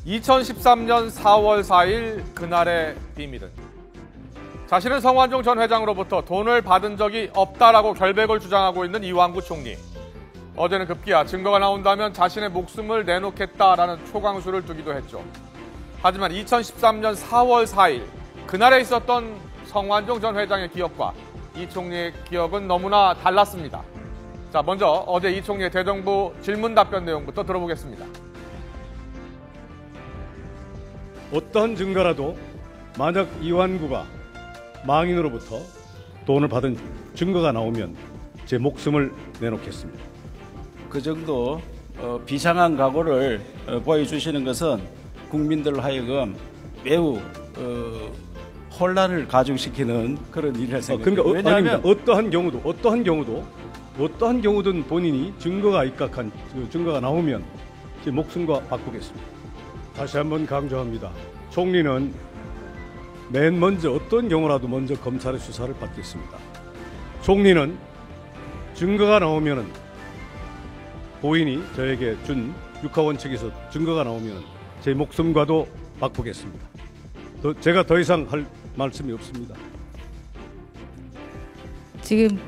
2013년 4월 4일 그날의 비밀은 자신은 성완종 전 회장으로부터 돈을 받은 적이 없다라고 결백을 주장하고 있는 이완구 총리. 어제는 급기야 증거가 나온다면 자신의 목숨을 내놓겠다라는 초강수를 두기도 했죠. 하지만 2013년 4월 4일 그날에 있었던 성완종 전 회장의 기억과 이 총리의 기억은 너무나 달랐습니다. 자, 먼저 어제 이 총리의 대정부 질문 답변 내용부터 들어보겠습니다. 어떠한 증거라도 만약 이완구가 망인으로부터 돈을 받은 증거가 나오면 제 목숨을 내놓겠습니다. 그 정도 비상한 각오를 보여주시는 것은 국민들 하여금 매우 혼란을 가중시키는 그런 일이라 생각합니다. 그러니까 왜냐하면 어떠한 경우든 본인이 증거가 입각한 증거가 나오면 제 목숨과 바꾸겠습니다. 다시 한번 강조합니다. 총리는 맨 먼저 어떤 경우라도 먼저 검찰의 수사를 받겠습니다. 총리는 증거가 나오면은 고인이 저에게 준 육하원칙에서 증거가 나오면 제 목숨과도 바꾸겠습니다. 제가 더 이상 할 말씀이 없습니다. 지금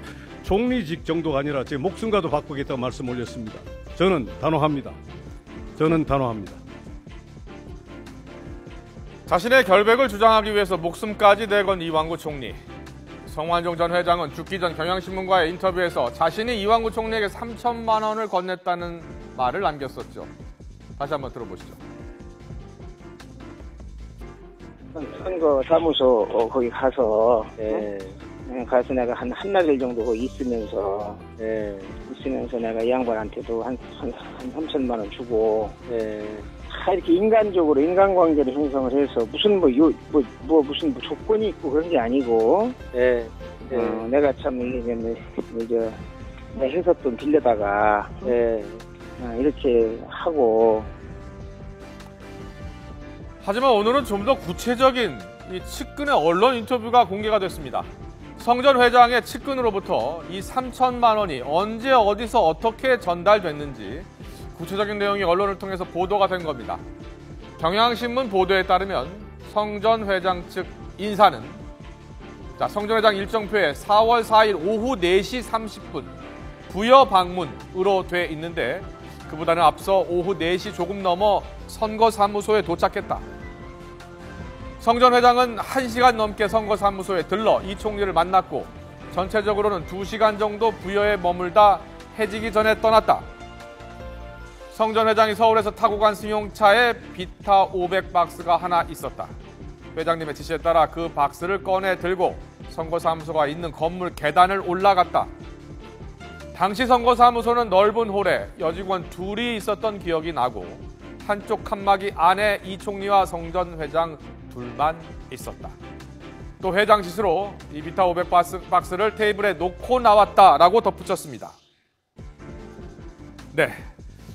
총리직 정도가 아니라 제 목숨과도 바꾸겠다고 말씀 올렸습니다. 저는 단호합니다. 자신의 결백을 주장하기 위해서 목숨까지 내건 이완구 총리. 성완종 전 회장은 죽기 전 경향신문과의 인터뷰에서 자신이 이완구 총리에게 3천만 원을 건넸다는 말을 남겼었죠. 다시 한번 들어보시죠. 선거 사무소 거기 가서 가서 내가 한 한나절 정도 거기 있으면서 내가 이 양반한테도 한 3천만 원 주고 다 이렇게 인간적으로 인간관계를 형성을 해서 무슨 무슨 조건이 있고 그런 게 아니고 내가 참 이제 내 회사돈 빌려다가 이렇게 하고. 하지만 오늘은 좀 더 구체적인 이 측근의 언론 인터뷰가 공개가 됐습니다. 성 전 회장의 측근으로부터 이 3천만 원이 언제 어디서 어떻게 전달됐는지 구체적인 내용이 언론을 통해서 보도가 된 겁니다. 경향신문 보도에 따르면 성 전 회장 측 인사는 성 전 회장 일정표에 4월 4일 오후 4시 30분 부여 방문으로 돼 있는데 그보다는 앞서 오후 4시 조금 넘어 선거사무소에 도착했다. 성 전 회장은 1시간 넘게 선거사무소에 들러 이 총리를 만났고 전체적으로는 2시간 정도 부여에 머물다 해지기 전에 떠났다. 성 전 회장이 서울에서 타고 간 승용차에 비타 500박스가 하나 있었다. 회장님의 지시에 따라 그 박스를 꺼내 들고 선거사무소가 있는 건물 계단을 올라갔다. 당시 선거사무소는 넓은 홀에 여직원 둘이 있었던 기억이 나고 한쪽 칸막이 안에 이 총리와 성 전 회장 둘만 있었다. 또 회장 지시로 이 비타 500박스를 테이블에 놓고 나왔다라고 덧붙였습니다. 네,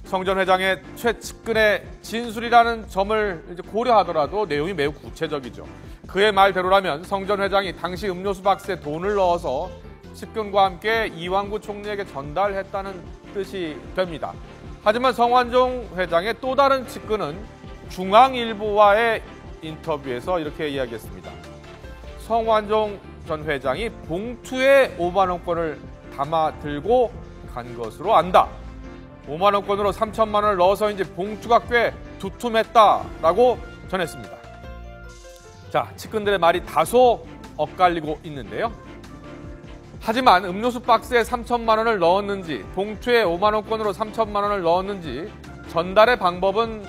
성 전 회장의 최측근의 진술이라는 점을 이제 고려하더라도 내용이 매우 구체적이죠. 그의 말대로라면 성 전 회장이 당시 음료수 박스에 돈을 넣어서 측근과 함께 이완구 총리에게 전달했다는 뜻이 됩니다. 하지만 성완종 회장의 또 다른 측근은 중앙일보와의 인터뷰에서 이렇게 이야기했습니다. 성완종 전 회장이 봉투에 5만 원권을 담아 들고 간 것으로 안다. 5만 원권으로 3천만 원을 넣어서인지 봉투가 꽤 두툼했다라고 전했습니다. 자, 측근들의 말이 다소 엇갈리고 있는데요. 하지만 음료수 박스에 3천만 원을 넣었는지 봉투에 5만 원권으로 3천만 원을 넣었는지 전달의 방법은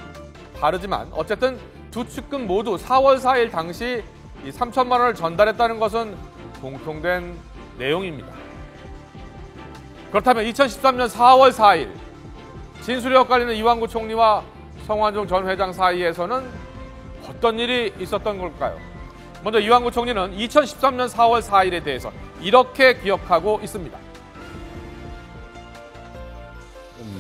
다르지만 어쨌든 두 측근 모두 4월 4일 당시 이 3천만 원을 전달했다는 것은 공통된 내용입니다. 그렇다면 2013년 4월 4일 진술이 엇갈리는 이완구 총리와 성완종 전 회장 사이에서는 어떤 일이 있었던 걸까요? 먼저 이완구 총리는 2013년 4월 4일에 대해서 이렇게 기억하고 있습니다.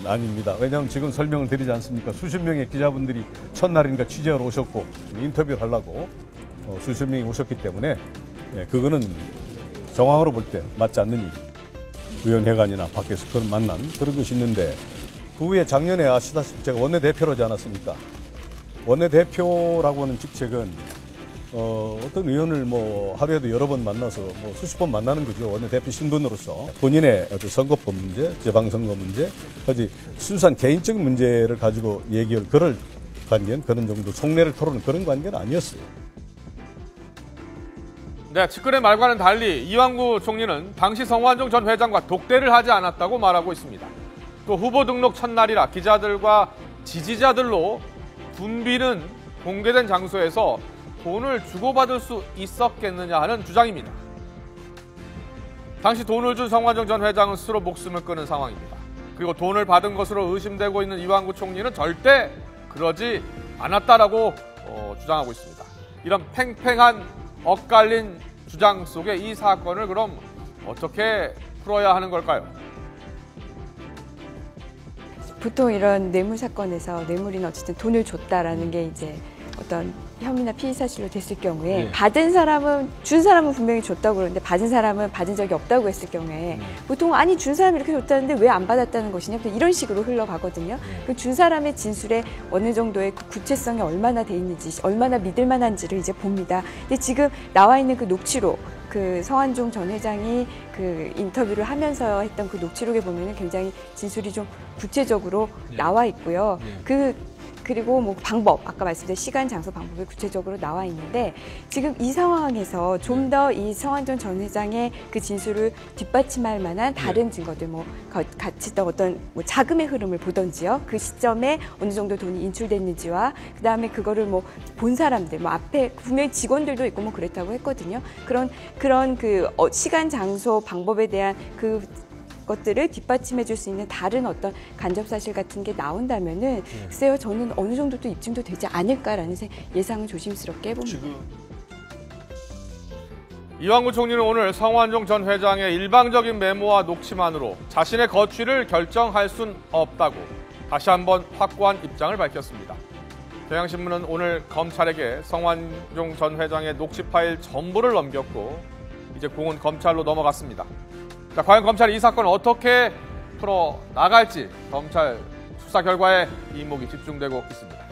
아닙니다. 왜냐하면 지금 설명을 드리지 않습니까? 수십 명의 기자분들이 첫날이니까 취재하러 오셨고 인터뷰를 하려고 수십 명이 오셨기 때문에 그거는 정황으로 볼 때 맞지 않는 일. 의원회관이나 밖에서 그런 만난 그런 것이 있는데 그 후에 작년에 아시다시피 제가 원내대표로 하지 않았습니까? 원내대표라고 하는 직책은 어떤 의원을 뭐 하루에도 여러 번 만나서 뭐 수십 번 만나는 거죠. 원내대표 신분으로서 본인의 어떤 선거법 문제, 지방선거 문제, 까지 순수한 개인적인 문제를 가지고 얘기를 그럴 관계는 그런 정도 속내를 토론하는 그런 관계는 아니었어요. 네, 측근의 말과는 달리 이완구 총리는 당시 성완종 전 회장과 독대를 하지 않았다고 말하고 있습니다. 또 후보 등록 첫날이라 기자들과 지지자들로 붐비는 공개된 장소에서 돈을 주고받을 수 있었겠느냐 하는 주장입니다. 당시 돈을 준 성완종 전 회장은 스스로 목숨을 끊은 상황입니다. 그리고 돈을 받은 것으로 의심되고 있는 이완구 총리는 절대 그러지 않았다라고 주장하고 있습니다. 이런 팽팽한 엇갈린 주장 속에 이 사건을 그럼 어떻게 풀어야 하는 걸까요? 보통 이런 뇌물 사건에서 뇌물이나 어쨌든 돈을 줬다라는 게 이제 어떤 혐의나 피의 사실로 됐을 경우에 받은 사람은 준 사람은 분명히 줬다고 그러는데 받은 사람은 받은 적이 없다고 했을 경우에 보통 아니 준 사람이 이렇게 줬다는데 왜 안 받았다는 것이냐 이런 식으로 흘러가거든요. 그 준 사람의 진술에 어느 정도의 그 구체성이 얼마나 돼 있는지 얼마나 믿을 만한지를 이제 봅니다. 근데 지금 나와 있는 그 녹취록 그 성완종 전 회장이 그 인터뷰를 하면서 했던 그 녹취록에 보면은 굉장히 진술이 좀 구체적으로 나와 있고요. 그리고 뭐 방법, 아까 말씀드린 시간, 장소, 방법이 구체적으로 나와 있는데 지금 이 상황에서 좀 더 이 성완종 전 회장의 그 진술을 뒷받침할 만한 다른 증거들, 뭐 같이 어떤 뭐 자금의 흐름을 보던지요. 그 시점에 어느 정도 돈이 인출됐는지와 그 다음에 그거를 뭐 본 사람들, 뭐 앞에 분명히 직원들도 있고 뭐 그랬다고 했거든요. 그런 그 시간, 장소, 방법에 대한 그 것들을 뒷받침해 줄 수 있는 다른 어떤 간접 사실 같은 게 나온다면은 글쎄요, 저는 어느 정도 또 입증도 되지 않을까라는 예상을 조심스럽게 해봅니다. 이완구 총리는 오늘 성완종 전 회장의 일방적인 메모와 녹취만으로 자신의 거취를 결정할 순 없다고 다시 한번 확고한 입장을 밝혔습니다. 경향신문은 오늘 검찰에게 성완종 전 회장의 녹취 파일 전부를 넘겼고 이제 공은 검찰로 넘어갔습니다. 자, 과연 검찰이 이 사건을 어떻게 풀어나갈지 검찰 수사 결과에 이목이 집중되고 있습니다.